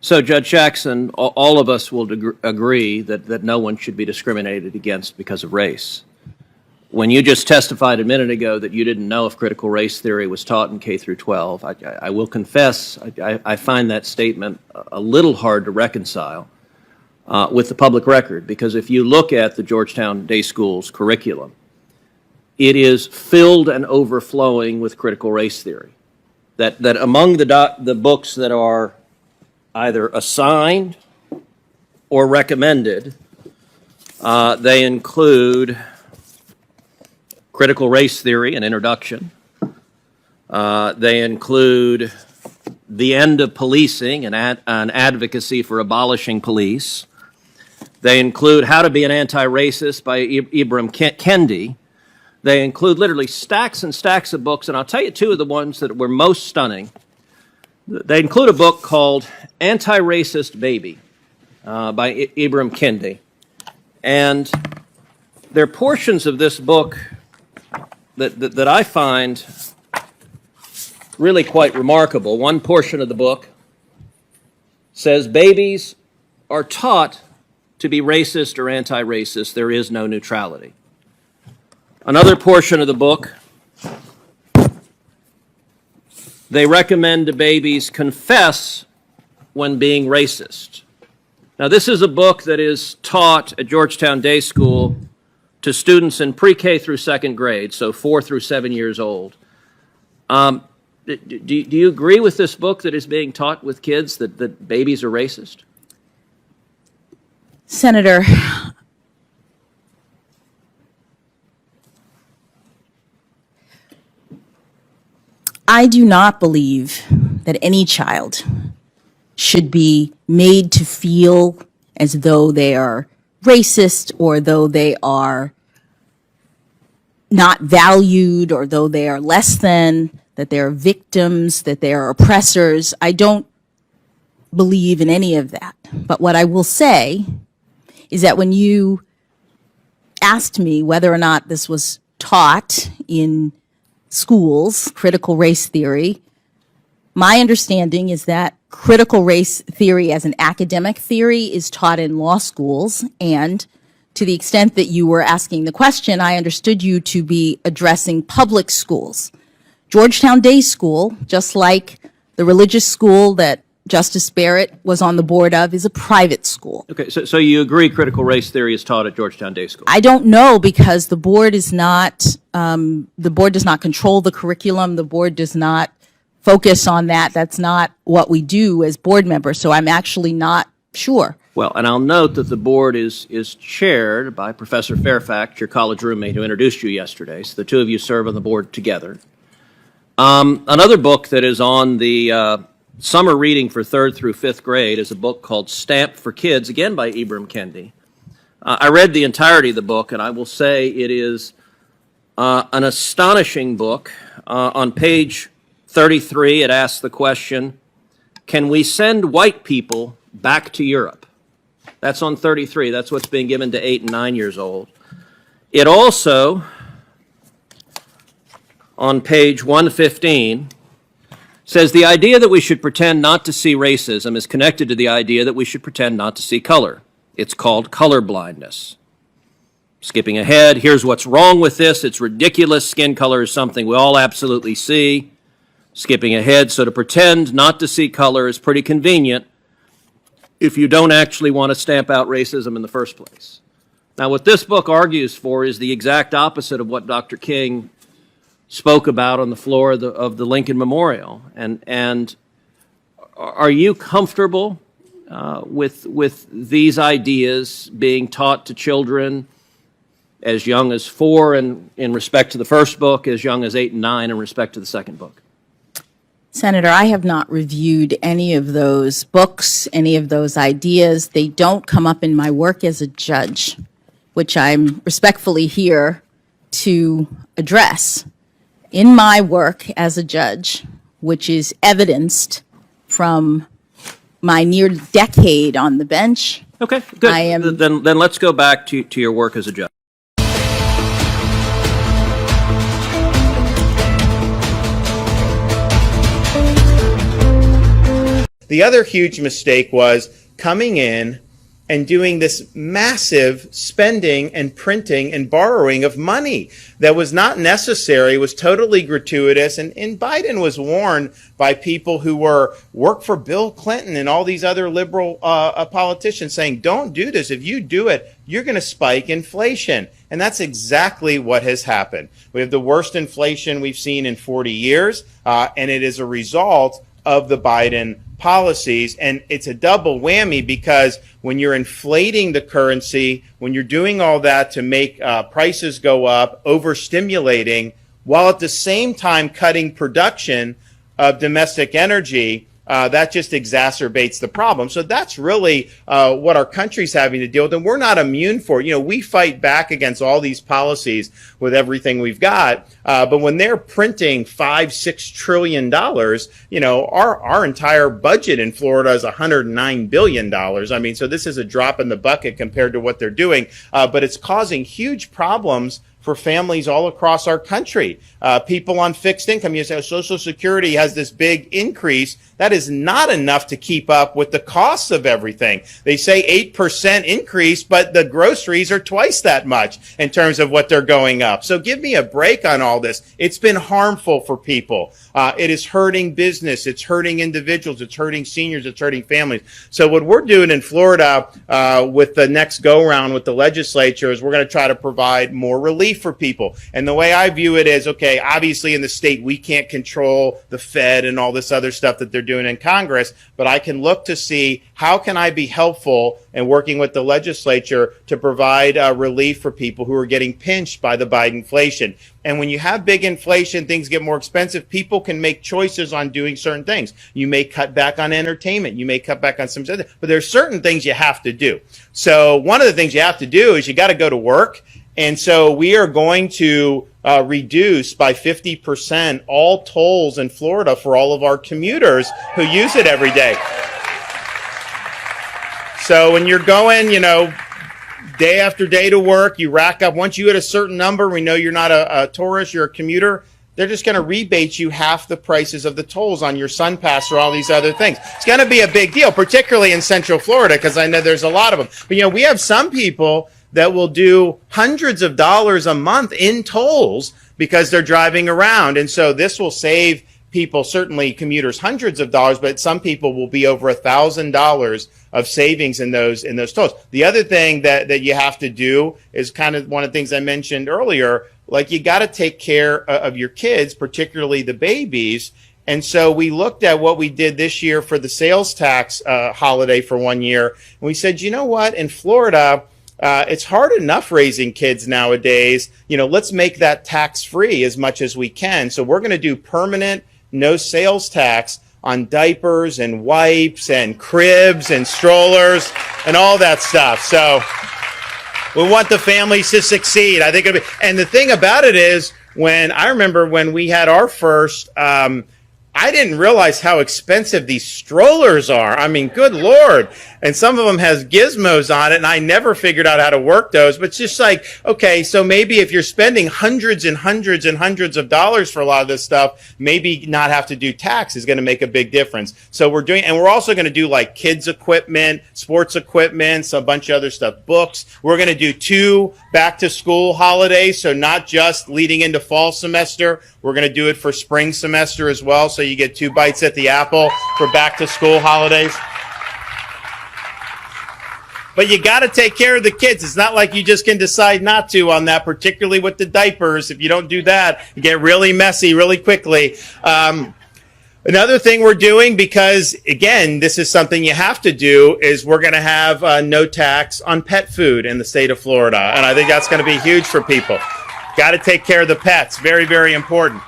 So, Judge Jackson, all of us will agree that no one should be discriminated against because of race. When you just testified a minute ago that you didn't know if critical race theory was taught in K through 12, I will confess I find that statement a little hard to reconcile with the public record, because if you look at the Georgetown Day School's curriculum, it is filled and overflowing with critical race theory. That among the books that are either assigned or recommended, they include Critical Race Theory, an introduction. They include The End of Policing, an advocacy for abolishing police. They include How to Be an Anti-Racist by Ibram Kendi. They include literally stacks and stacks of books, and I'll tell you two of the ones that were most stunning. They include a book called Anti-Racist Baby by Ibram Kendi. And there are portions of this book that I find really quite remarkable. One portion of the book says babies are taught to be racist or anti-racist. There is no neutrality. Another portion of the book, they recommend to babies confess when being racist. Now, this is a book that is taught at Georgetown Day School to students in pre-K through second grade, so 4 through 7 years old. Do you agree with this book that is being taught with kids that babies are racist? Senator, I do not believe that any child should be made to feel as though they are racist, or though they are not valued, or though they are less than, that they are victims, that they are oppressors. I don't believe in any of that. But what I will say is that when you asked me whether or not this was taught in schools, critical race theory, my understanding is that critical race theory as an academic theory is taught in law schools, and to the extent that you were asking the question, I understood you to be addressing public schools. Georgetown Day School, just like the religious school that Justice Barrett was on the board of, is a private school. Okay, so you agree critical race theory is taught at Georgetown Day School? I don't know, because the board is not, the board does not control the curriculum. The board does not focus on that. That's not what we do as board members, so I'm actually not sure. Well, and I'll note that the board is chaired by Professor Fairfax, your college roommate who introduced you yesterday, so the two of you serve on the board together. Another book that is on the summer reading for 3rd through 5th grade is a book called Stamped for Kids, again by Ibram Kendi. I read the entirety of the book, and I will say it is an astonishing book. On page 33, it asks the question, can we send white people back to Europe? That's on 33. That's what's being given to 8 and 9 years old. It also, on page 115, says the idea that we should pretend not to see racism is connected to the idea that we should pretend not to see color. It's called color blindness. Skipping ahead, here's what's wrong with this. It's ridiculous. Skin color is something we all absolutely see. Skipping ahead, so to pretend not to see color is pretty convenient if you don't actually want to stamp out racism in the first place. Now, what this book argues for is the exact opposite of what Dr. King spoke about on the floor of the Lincoln Memorial. And are you comfortable with these ideas being taught to children as young as 4 in respect to the first book, as young as 8 and 9 in respect to the second book? Senator, I have not reviewed any of those books, any of those ideas. They don't come up in my work as a judge, which I'm respectfully here to address. In my work as a judge, which is evidenced from my near decade on the bench. Okay, good. Then let's go back to your work as a judge. The other huge mistake was coming in and doing this massive spending and printing and borrowing of money that was not necessary, was totally gratuitous. And Biden was warned by people who work for Bill Clinton and all these other liberal politicians saying, don't do this. If you do it, you're going to spike inflation. And that's exactly what has happened. We have the worst inflation we've seen in 40 years, and it is a result of the Biden policies. And it's a double whammy, because when you're inflating the currency, when you're doing all that to make prices go up, overstimulating, while at the same time cutting production of domestic energy, that just exacerbates the problem. So that's really what our country's having to deal with, and we're not immune for it. You know, we fight back against all these policies with everything we've got, but when they're printing $5-6 trillion, you know, our entire budget in Florida is $109 billion. I mean, so this is a drop in the bucket compared to what they're doing, but it's causing huge problems for families all across our country. People on fixed income, you say Social Security has this big increase. That is not enough to keep up with the costs of everything. They say 8% increase, but the groceries are twice that much in terms of what they're going up. So give me a break on all this. It's been harmful for people. It is hurting business. It's hurting individuals. It's hurting seniors. It's hurting families. So what we're doing in Florida with the next go-around with the legislature is we're going to try to provide more relief for people. And the way I view it is, okay, obviously in the state, we can't control the Fed and all this other stuff that they're doing in Congress, but I can look to see how can I be helpful in working with the legislature to provide relief for people who are getting pinched by the Biden inflation. And when you have big inflation, things get more expensive. People can make choices on doing certain things. You may cut back on entertainment. You may cut back on some other, but there's certain things you have to do. So one of the things you have to do is you got to go to work. And so we are going to reduce by 50% all tolls in Florida for all of our commuters who use it every day. So when you're going, you know, day after day to work, you rack up. Once you hit a certain number, we know you're not a tourist, you're a commuter. They're just going to rebate you half the prices of the tolls on your SunPass or all these other things. It's going to be a big deal, particularly in Central Florida, because I know there's a lot of them. But, you know, we have some people that will do hundreds of dollars a month in tolls because they're driving around. And so this will save people, certainly commuters, hundreds of dollars, but some people will be over $1,000 of savings in those tolls. The other thing that you have to do is kind of one of the things I mentioned earlier, like you got to take care of your kids, particularly the babies. And so we looked at what we did this year for the sales tax holiday for 1 year. And we said, you know what, in Florida, it's hard enough raising kids nowadays. You know, let's make that tax-free as much as we can. So we're going to do permanent no sales tax on diapers and wipes and cribs and strollers and all that stuff. So we want the families to succeed. I think it'll be, and the thing about it is, I remember when we had our first, I didn't realize how expensive these strollers are. I mean, good Lord. And some of them has gizmos on it, and I never figured out how to work those. But it's just like, okay, so maybe if you're spending hundreds and hundreds and hundreds of dollars for a lot of this stuff, maybe not have to do tax is going to make a big difference. So we're doing, and we're also going to do like kids equipment, sports equipment, a bunch of other stuff, books. We're going to do 2 back to school holidays. So not just leading into fall semester. We're going to do it for spring semester as well. So you get 2 bites at the apple for back to school holidays. But you got to take care of the kids. It's not like you just can decide not to on that, particularly with the diapers. If you don't do that, you get really messy really quickly. Another thing we're doing, because, again, this is something you have to do, is we're going to have no tax on pet food in the state of Florida. And I think that's going to be huge for people. Got to take care of the pets. Very, very important.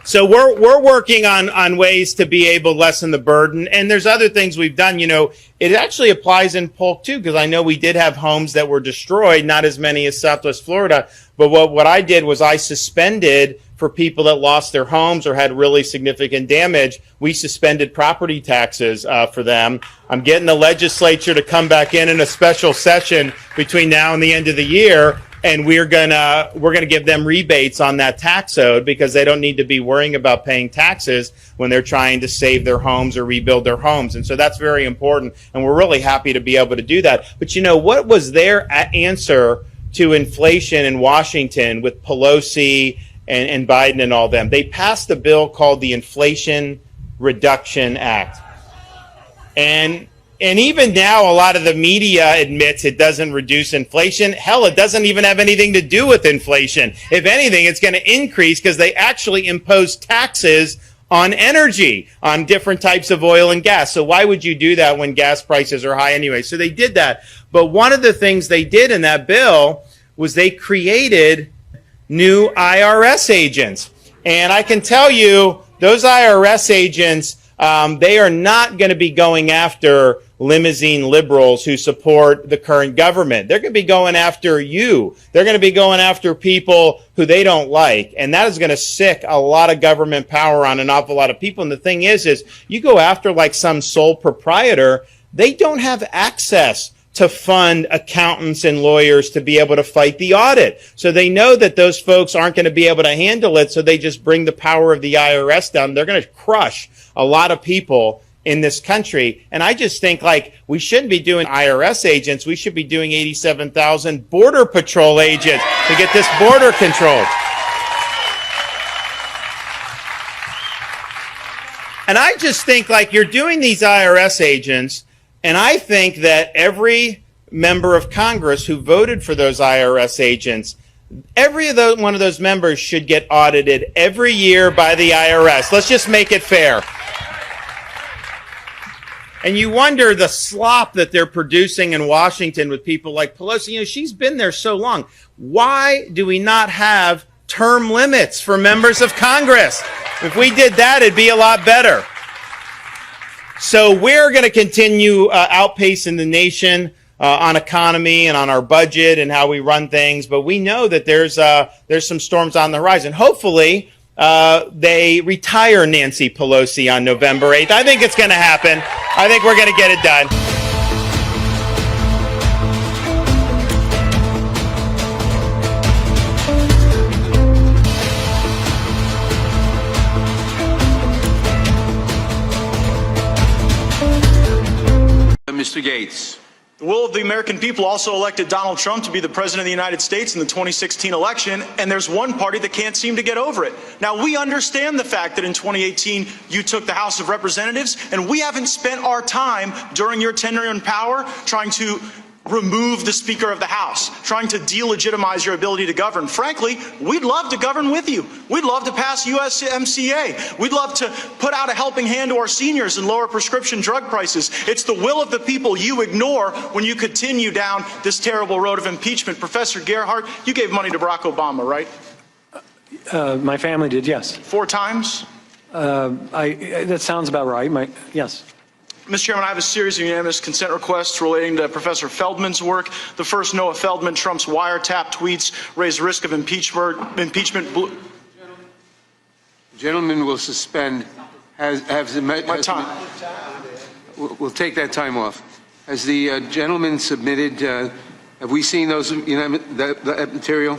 So we're working on ways to be able to lessen the burden. And there's other things we've done. You know, it actually applies in Polk, too, because I know we did have homes that were destroyed, not as many as Southwest Florida. But what I did was I suspended, for people that lost their homes or had really significant damage, we suspended property taxes for them. I'm getting the legislature to come back in a special session between now and the end of the year and we're gonna give them rebates on that tax owed because they don't need to be worrying about paying taxes when they're trying to save their homes or rebuild their homes. And so that's very important, and we're really happy to be able to do that. But you know, what was their answer to inflation in Washington with Pelosi and Biden and all them? They passed a bill called the Inflation Reduction Act. And even now, a lot of the media admits it doesn't reduce inflation. Hell, it doesn't even have anything to do with inflation. If anything, it's going to increase because they actually impose taxes on energy, on different types of oil and gas. So why would you do that when gas prices are high anyway? So they did that. But one of the things they did in that bill was they created new IRS agents. And I can tell you, those IRS agents, they are not going to be going after limousine liberals who support the current government. They're going to be going after you. They're going to be going after people who they don't like. And that is going to sick a lot of government power on an awful lot of people. And the thing is you go after like some sole proprietor, they don't have access to fund accountants and lawyers to be able to fight the audit. So they know that those folks aren't going to be able to handle it, so they just bring the power of the IRS down. They're going to crush a lot of people in this country. And I just think, like, we shouldn't be doing IRS agents. We should be doing 87,000 Border Patrol agents to get this border controlled. And I just think, like, you're doing these IRS agents, and I think that every member of Congress who voted for those IRS agents, every one of those members should get audited every year by the IRS. Let's just make it fair. And you wonder the slop that they're producing in Washington with people like Pelosi. You know, she's been there so long. Why do we not have term limits for members of Congress? If we did that, it'd be a lot better. So we're going to continue outpacing the nation on economy and on our budget and how we run things. But we know that there's some storms on the horizon. Hopefully, they retire Nancy Pelosi on November 8th. I think it's going to happen. I think we're going to get it done. Mr. Gates. The will of the American people also elected Donald Trump to be the president of the United States in the 2016 election, and there's one party that can't seem to get over it. Now, we understand the fact that in 2018 you took the House of Representatives, and we haven't spent our time during your tenure in power trying to remove the Speaker of the House, trying to delegitimize your ability to govern. Frankly, we'd love to govern with you. We'd love to pass USMCA. We'd love to put out a helping hand to our seniors and lower prescription drug prices. It's the will of the people you ignore when you continue down this terrible road of impeachment. Professor Gerhardt, you gave money to Barack Obama, right? My family did, yes. 4 times? That sounds about right. Yes. Mr. Chairman, I have a series of unanimous consent requests relating to Professor Feldman's work. The first, Noah Feldman, Trump's wiretap tweets raise risk of impeachment. The gentleman will suspend. My time. We'll take that time off. Has the gentleman submitted? Have we seen those that material?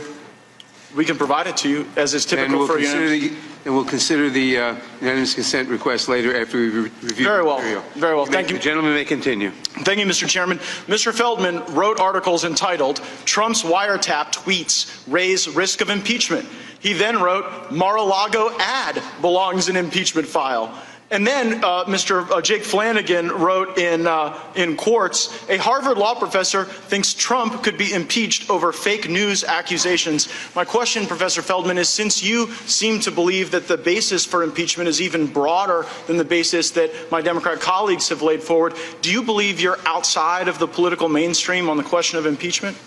We can provide it to you, as is typical for unanimous. And we'll consider the unanimous consent request later after we review Very the well. material. Very well. Thank you. The gentleman may continue. Thank you, Mr. Chairman. Mr. Feldman wrote articles entitled, "Trump's Wiretap Tweets Raise Risk of Impeachment." He then wrote, "Mar-a-Lago ad belongs in impeachment file." And then Mr. Jake Flanagan wrote in Quartz, "A Harvard law professor thinks Trump could be impeached over fake news accusations." My question, Professor Feldman, is, since you seem to believe that the basis for impeachment is even broader than the basis that my Democrat colleagues have laid forward, do you believe you're outside of the political mainstream on the question of impeachment?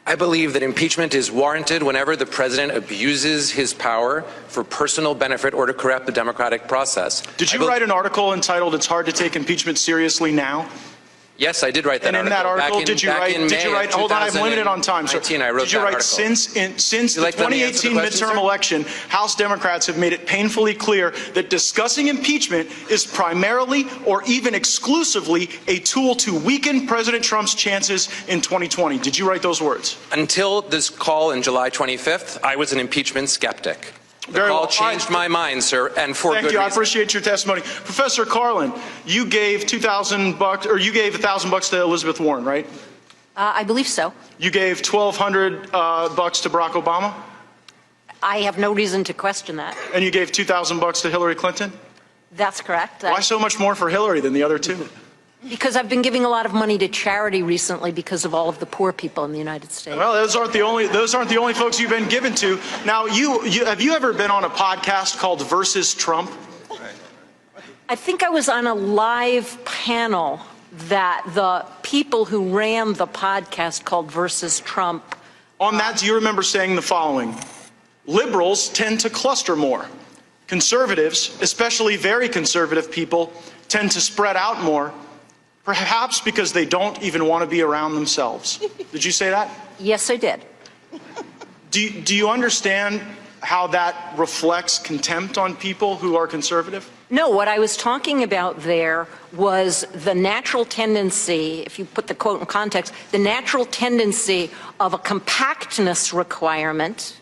I believe that impeachment is warranted whenever the president abuses his power for personal benefit or to corrupt the democratic process. Did you write an article entitled, "It's hard to take impeachment seriously now"? Yes, I did write that And in that article, did you write, hold on, I'm limited on time, sir. I wrote Did you that write, article. since the like let me answer 2018 the question, midterm sir? election, House Democrats have made it painfully clear that discussing impeachment is primarily or even exclusively a tool to weaken President Trump's chances in 2020. Did you write those words? Until this call in July 25th, I was an impeachment skeptic. The Very call well. changed my mind, sir, and for Thank good you. I reason. appreciate your testimony. Professor Carlin, you gave $2,000, or you gave $1,000 to Elizabeth Warren, right? I believe so. You gave $1,200 bucks to Barack Obama, I have no reason to question that. and you gave $2,000 to Hillary Clinton. That's correct. Why so much more for Hillary than the other two? Because I've been giving a lot of money to charity recently because of all of the poor people in the United States. Well, those aren't the only folks you've been given to. Now, have you ever been on a podcast called Versus Trump? I think I was on a live panel that the people who ran the podcast called Versus Trump. On that, do you remember saying the following? Liberals tend to cluster more. Conservatives, especially very conservative people, tend to spread out more, perhaps because they don't even want to be around themselves. Did you say that? Yes, I did. Do you understand how that reflects contempt on people who are conservative? No, what I was talking about there was the natural tendency, if you put the quote in context, the natural tendency of a compactness requirement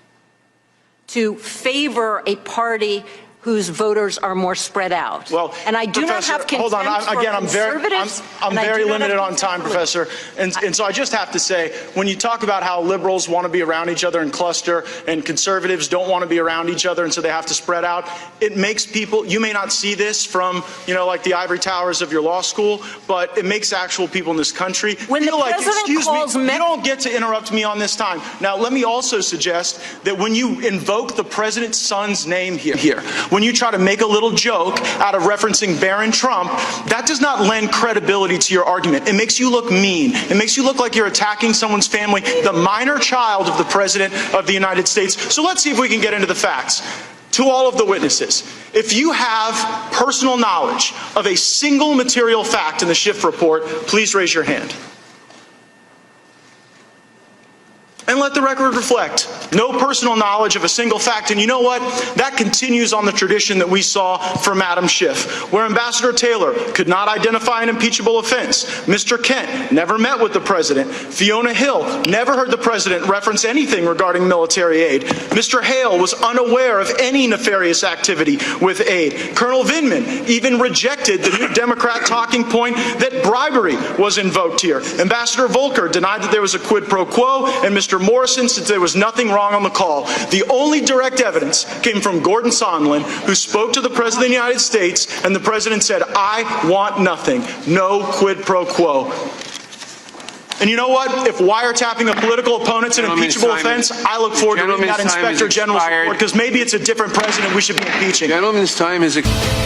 to favor a party whose voters are more spread out. Well, and I do not have contempt hold on. I'm very limited on time, Professor. And so I just have to say, when you talk about how liberals want to be around each other and cluster, and conservatives don't want to be around each other, and so they have to spread out, it makes people, you may not see this from, like the ivory towers of your law school, but it makes actual people in this country when feel the like, president excuse calls me, you don't get to interrupt me on this time. Now, let me also suggest that when you invoke the president's son's name here, when you try to make a little joke out of referencing Barron Trump, that does not lend credibility to your argument. It makes you look mean. It makes you look like you're attacking someone's family, the minor child of the President of the United States. So let's see if we can get into the facts. To all of the witnesses, if you have personal knowledge of a single material fact in the Schiff report, please raise your hand. And let the record reflect no personal knowledge of a single fact. And you know what? That continues on the tradition that we saw from Madam Schiff, where Ambassador Taylor could not identify an impeachable offense. Mr. Kent never met with the president. Fiona Hill never heard the president reference anything regarding military aid. Mr. Hale was unaware of any nefarious activity with aid. Colonel Vindman even rejected the new Democrat talking point that bribery was invoked here. Ambassador Volker denied that there was a quid pro quo, and Mr. Morrison said there was nothing wrong on the call. The only direct evidence came from Gordon Sondland, who spoke to the President of the United States, and the President said, "I want nothing. No quid pro quo." And you know what? If wiretapping a political opponent's an impeachable offense, I look forward to reading that Inspector General's report, because maybe it's a different president we should be impeaching. Gentleman's time is expired.